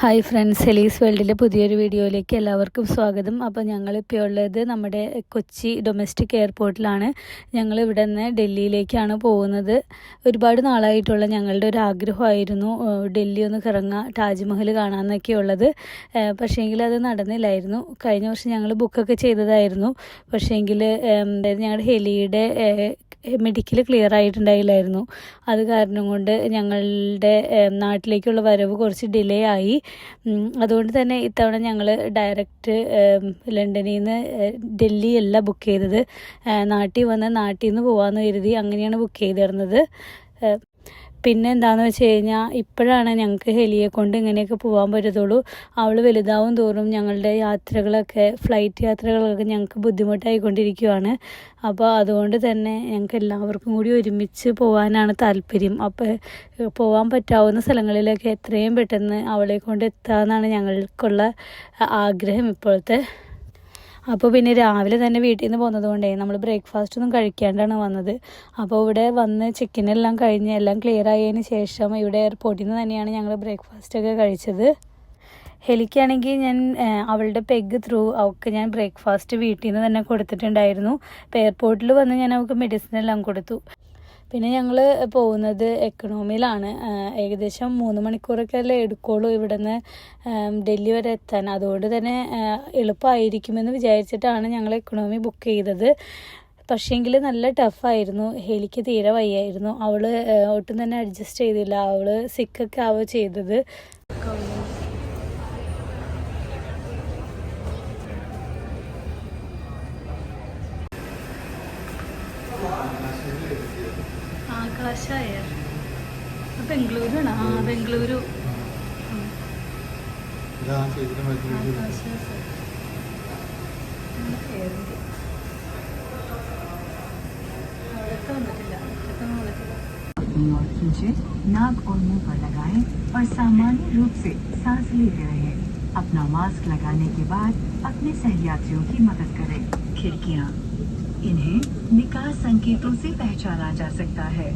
Hi friends, Elise വേൾഡിലെ പുതിയൊരു വീഡിയോയിലേക്ക് എല്ലാവർക്കും സ്വാഗതം. അപ്പോൾ ഞങ്ങളിപ്പോൾ ഉള്ളത് നമ്മുടെ കൊച്ചി ഡൊമസ്റ്റിക് എയർപോർട്ടിലാണ്. ഞങ്ങൾ ഇവിടെ നിന്ന് ഡൽഹിയിലേക്കാണ് പോകുന്നത്. ഒരുപാട് നാളായിട്ടുള്ള ഞങ്ങളുടെ ഒരു ആഗ്രഹമായിരുന്നു ഡൽഹി ഒന്ന് കറങ്ങുക, താജ്മഹൽ കാണാമെന്നൊക്കെ ഉള്ളത്. പക്ഷേങ്കിൽ അത് നടന്നില്ലായിരുന്നു. കഴിഞ്ഞ വർഷം ഞങ്ങൾ ബുക്കൊക്കെ ചെയ്തതായിരുന്നു. പക്ഷേങ്കിൽ ഞങ്ങളുടെ ഹെലിയുടെ മെഡിക്കൽ ക്ലിയർ ആയിട്ടുണ്ടായില്ലായിരുന്നു. അത് കാരണം കൊണ്ട് ഞങ്ങളുടെ നാട്ടിലേക്കുള്ള വരവ് കുറച്ച് ഡിലേ ആയി. അതുകൊണ്ട് തന്നെ ഇത്തവണ ഞങ്ങൾ ഡയറക്റ്റ് ലണ്ടനിൽ നിന്ന് ഡൽഹി അല്ല ബുക്ക് ചെയ്തത്. നാട്ടിൽ വന്ന് നാട്ടിൽ നിന്ന് പോകാമെന്ന് കരുതി അങ്ങനെയാണ് ബുക്ക് ചെയ്തിരുന്നത്. പിന്നെ എന്താണെന്ന് വെച്ച് കഴിഞ്ഞാൽ ഇപ്പോഴാണ് ഞങ്ങൾക്ക് ഹെലിയെ കൊണ്ട് ഇങ്ങനെയൊക്കെ പോകാൻ പറ്റത്തുള്ളൂ. അവൾ വലുതാവും തോറും ഞങ്ങളുടെ യാത്രകളൊക്കെ, ഫ്ലൈറ്റ് യാത്രകളൊക്കെ ഞങ്ങൾക്ക് ബുദ്ധിമുട്ടായിക്കൊണ്ടിരിക്കുകയാണ്. അപ്പോൾ അതുകൊണ്ട് തന്നെ ഞങ്ങൾക്ക് എല്ലാവർക്കും കൂടി ഒരുമിച്ച് പോകാനാണ് താല്പര്യം. അപ്പോൾ പോകാൻ പറ്റാവുന്ന സ്ഥലങ്ങളിലൊക്കെ എത്രയും പെട്ടെന്ന് അവളെ കൊണ്ട് എത്താമെന്നാണ് ഞങ്ങൾക്കുള്ള ആഗ്രഹം ഇപ്പോഴത്തെ. അപ്പോൾ പിന്നെ രാവിലെ തന്നെ വീട്ടിൽ നിന്ന് പോകുന്നത് കൊണ്ടേ നമ്മൾ ബ്രേക്ക്ഫാസ്റ്റ് ഒന്നും കഴിക്കാണ്ടാണ് വന്നത്. അപ്പോൾ ഇവിടെ വന്ന് ചെക്കിനെല്ലാം കഴിഞ്ഞ് എല്ലാം ക്ലിയർ ആയതിന് ശേഷം ഇവിടെ എയർപോർട്ടിൽ നിന്ന് തന്നെയാണ് ഞങ്ങൾ ബ്രേക്ക്ഫാസ്റ്റൊക്കെ കഴിച്ചത്. ഹെലിക്കാണെങ്കിൽ ഞാൻ അവളുടെ പെഗ് ത്രൂ അവൾക്ക് ഞാൻ ബ്രേക്ക്ഫാസ്റ്റ് വീട്ടിൽ നിന്ന് തന്നെ കൊടുത്തിട്ടുണ്ടായിരുന്നു. അപ്പോൾ എയർപോർട്ടിൽ വന്ന് ഞാൻ അവൾക്ക് മെഡിസിൻ എല്ലാം കൊടുത്തു. പിന്നെ ഞങ്ങൾ പോകുന്നത് എക്കണോമിയിലാണ്. ഏകദേശം 3 മണിക്കൂറൊക്കെ അല്ലേ എടുക്കുള്ളൂ ഇവിടെ നിന്ന് ഡൽഹി വരെ എത്താൻ. അതുകൊണ്ട് തന്നെ എളുപ്പമായിരിക്കുമെന്ന് വിചാരിച്ചിട്ടാണ് ഞങ്ങൾ എക്കണോമി ബുക്ക് ചെയ്തത്. പക്ഷേങ്കിൽ നല്ല ടഫായിരുന്നു. ഹെലിക്ക് തീരെ വയ്യായിരുന്നു. അവൾ ഒട്ടും തന്നെ അഡ്ജസ്റ്റ് ചെയ്തില്ല. അവൾ സിക്കൊക്കെ ആവുക ചെയ്തത്. ആകാശായ ബംഗളൂരുണോ? ബംഗളൂരു और खींचे, नाक और मुंह पर लगाएं और सामान्य रूप से सांस लेते रहें। अपना मास्क लगाने के बाद अपने सहयात्रियों की मदद करें। खिड़कियां, इन्हें निकास संकेतों से पहचाना जा सकता है।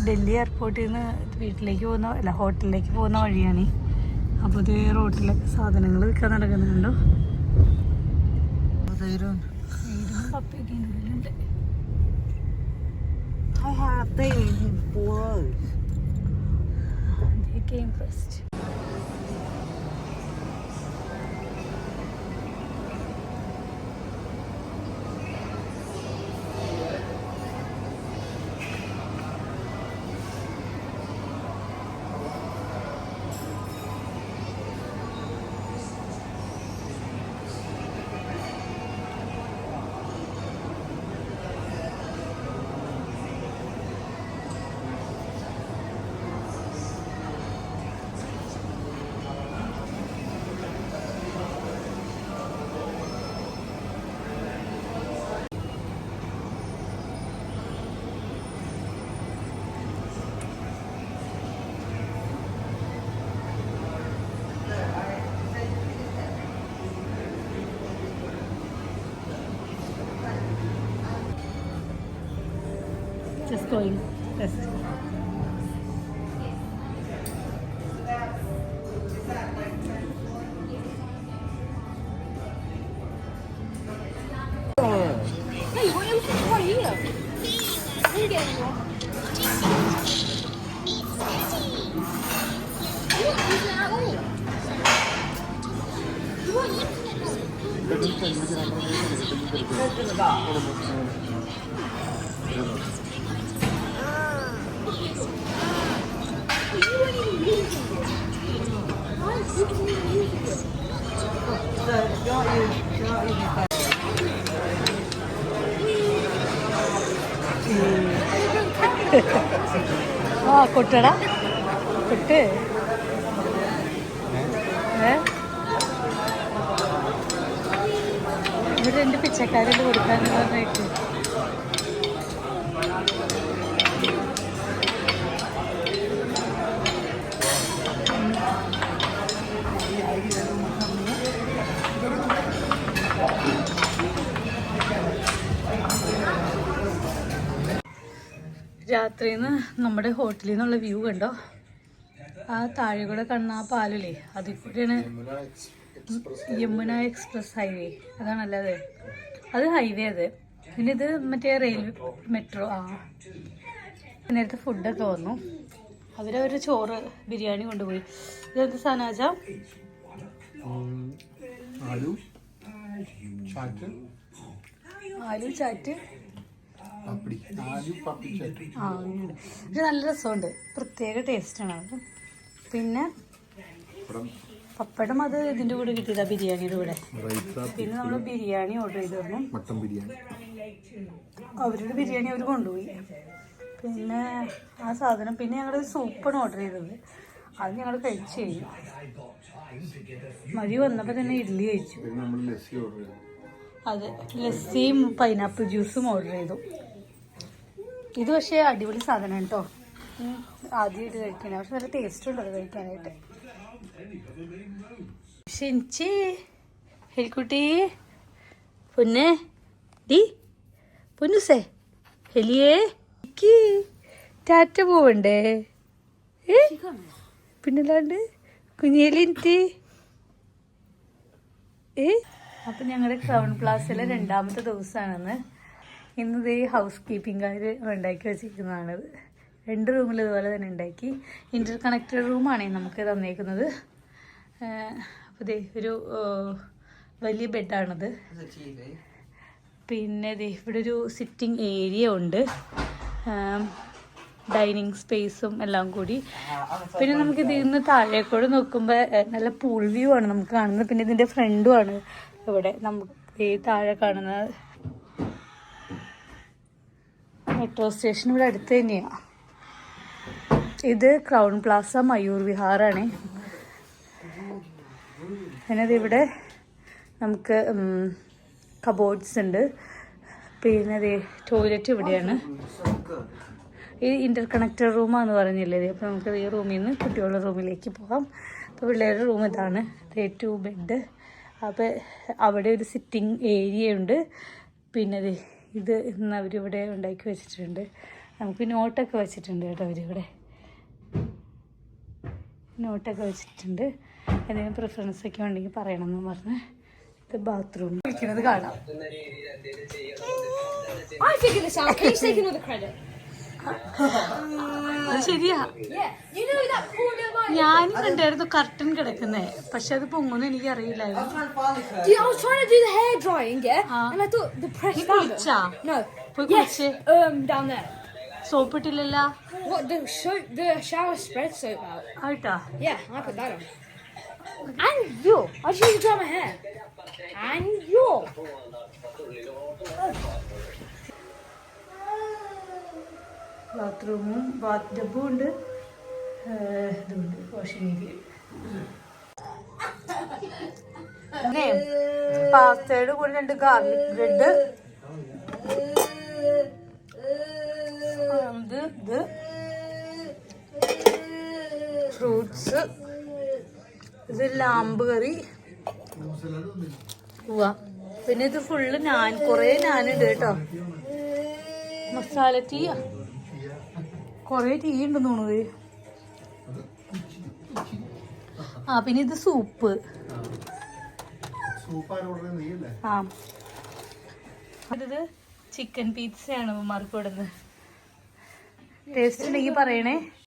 ഡൽഹി എയർപോർട്ടിൽ നിന്ന് വീട്ടിലേക്ക് പോകുന്ന അല്ല ഹോട്ടലിലേക്ക് പോകുന്ന വഴിയാണ്. അപ്പോൾ ഇത് റോട്ടിലൊക്കെ സാധനങ്ങൾ വിൽക്കാൻ നടക്കുന്നുണ്ടോ. പപ്പയൊക്കെ ഉള്ളിലുണ്ട്. ഇംപ്രസ്ഡ്. Just going. Rest. കൊട്ടടാ കൊട്ട്. ഇവിടെ 2 പിച്ചക്കാരുണ്ട് കൊടുക്കാന്ന് പറഞ്ഞിട്ട്. രാത്രിന്ന് നമ്മുടെ ഹോട്ടലിൽ നിന്നുള്ള വ്യൂ കണ്ടോ. ആ താഴെ കൂടെ കാണുന്ന ആ പാലല്ലേ, അതിൽ കൂടെയാണ് യമുന എക്സ്പ്രസ് ഹൈവേ. അതാണല്ലേ അത് ഹൈവേ. അത് പിന്നെ ഇത് മറ്റേ റെയിൽവേ മെട്രോ. നേരത്തെ ഫുഡൊക്കെ വന്നു. അവരൊരു ചോറ് ബിരിയാണി കൊണ്ടുപോയി. ഇതെന്ത് സാധനം? ആലു ചാറ്റ്. ഇത് നല്ല രസമുണ്ട്, പ്രത്യേക ടേസ്റ്റാണ് അത്. പിന്നെ പപ്പടം അത് ഇതിൻ്റെ കൂടെ കിട്ടിയതാ, ബിരിയാണിയുടെ കൂടെ. പിന്നെ നമ്മൾ ബിരിയാണി ഓർഡർ ചെയ്തിരുന്നു, മട്ടൻ ബിരിയാണി. അവരുടെ ബിരിയാണി അവർ കൊണ്ടുപോയി. പിന്നെ ആ സാധനം. പിന്നെ ഞങ്ങൾ സൂപ്പാണ് ഓർഡർ ചെയ്തത്, അത് ഞങ്ങൾ കഴിച്ചു കഴിഞ്ഞു. മതി വന്നപ്പോൾ തന്നെ ഇഡ്ഡലി കഴിച്ചു. അതെ, ലസ്സിയും പൈനാപ്പിൾ ജ്യൂസും ഓർഡർ ചെയ്തു. ഇത് പക്ഷേ അടിപൊളി സാധനമാണ് കേട്ടോ. ആദ്യമായിട്ട് കഴിക്കണേ, പക്ഷെ നല്ല ടേസ്റ്റ് ഉണ്ട് അത് കഴിക്കാനായിട്ട്. ഷിൻചി, ഹെലിക്കുട്ടി, പൊന്നെ ഡി പൊന്നുസേ, ഹെലിയേ ടാറ്റ പോവണ്ടേ? പിന്നല്ലാണ്ട് കുഞ്ഞേലിൻറ്റി. അപ്പം ഞങ്ങളുടെ ക്രൗൺ പ്ലാസയിലെ 2ാമത്തെ ദിവസമാണെന്ന്. ഇന്നത് ഈ ഹൗസ് കീപ്പിംഗുകാർ ഉണ്ടാക്കി വെച്ചിരിക്കുന്നതാണിത്. 2 റൂമിൽ ഇതുപോലെ തന്നെ ഉണ്ടാക്കി. ഇൻ്റർ കണക്റ്റഡ് റൂമാണ് നമുക്ക് തന്നേക്കുന്നത്. അപ്പോൾ ഇതേ ഒരു വലിയ ബെഡാണിത്. പിന്നെ ഇവിടെ ഒരു സിറ്റിംഗ് ഏരിയ ഉണ്ട്, ഡൈനിങ് സ്പേസും എല്ലാം കൂടി. പിന്നെ നമുക്ക് ഇതിൽ നിന്ന് താഴേക്കൂടെ നോക്കുമ്പോൾ നല്ല പൂൾ വ്യൂ ആണ് നമുക്ക് കാണുന്നത്. പിന്നെ ഇതിൻ്റെ ഫ്രണ്ടുമാണ് ഇവിടെ നമുക്ക് ഈ താഴെ കാണുന്നത്. മെട്രോ സ്റ്റേഷൻ ഇവിടെ അടുത്ത് തന്നെയാണ്. ഇത് ക്രൗൺ പ്ലാസ മയൂർ വിഹാറാണ്. പിന്നെ ഇവിടെ നമുക്ക് കബോർഡ്സ് ഉണ്ട്. പിന്നെ ടോയ്ലറ്റ് ഇവിടെയാണ്. ഈ ഇൻ്റർ കണക്റ്റഡ് റൂമാണെന്ന് പറഞ്ഞില്ലേ. അപ്പോൾ നമുക്ക് ഈ റൂമിൽ നിന്ന് കുട്ടികളുടെ റൂമിലേക്ക് പോകാം. അപ്പോൾ പിള്ളേരുടെ റൂം ഇതാണ്. 2 ബെഡ്. അപ്പോൾ അവിടെ ഒരു സിറ്റിംഗ് ഏരിയ ഉണ്ട്. പിന്നെ ഇത് ഇന്ന് അവരിവിടെ ഉണ്ടാക്കി വെച്ചിട്ടുണ്ട്. നമുക്ക് നോട്ടൊക്കെ വെച്ചിട്ടുണ്ട് കേട്ടോ അവരിവിടെ. നോട്ടൊക്കെ വെച്ചിട്ടുണ്ട്. എന്തെങ്കിലും പ്രിഫറൻസ് ഒക്കെ ഉണ്ടെങ്കിൽ പറയണമെന്ന് പറഞ്ഞ്. ഇത് ബാത്റൂം വിളിക്കുന്നത് കാണാം. അത് ശരിയാ, ഞാനും കണ്ടായിരുന്നു കർട്ടൻ കിടക്കുന്നേ, പക്ഷെ അത് പൊങ്ങുന്നു എനിക്കറിയില്ലായിരുന്നു. സോപ്പിട്ടില്ലല്ലോ ആയിട്ടാ. ബാത്റൂമും ബാത്ത് ടബും ഉണ്ട്, ഇതുണ്ട് വാഷിംഗ് ഏരിയ. പിന്നെ പാസ്തയുടെ കൂടെ 2 ഗാർലിക് ബ്രെഡ്, ഇത് ഫ്രൂട്ട്സ്, ഇത് ലാമ്പ് കറി. പിന്നെ ഇത് ഫുള്ള് നാൻ, കൊറേ നാനുണ്ട് കേട്ടോ. മസാല ടീ, കൊറേ ടീ ഉണ്ടെന്ന് തോന്നുന്നത്. പിന്നെ ഇത് സൂപ്പ്. ഇത് ചിക്കൻ പീസയാണ് മാർക്ക് കൊടുക്കുന്നത്. ടേസ്റ്റ് ഉണ്ടെങ്കിൽ പറയണേ.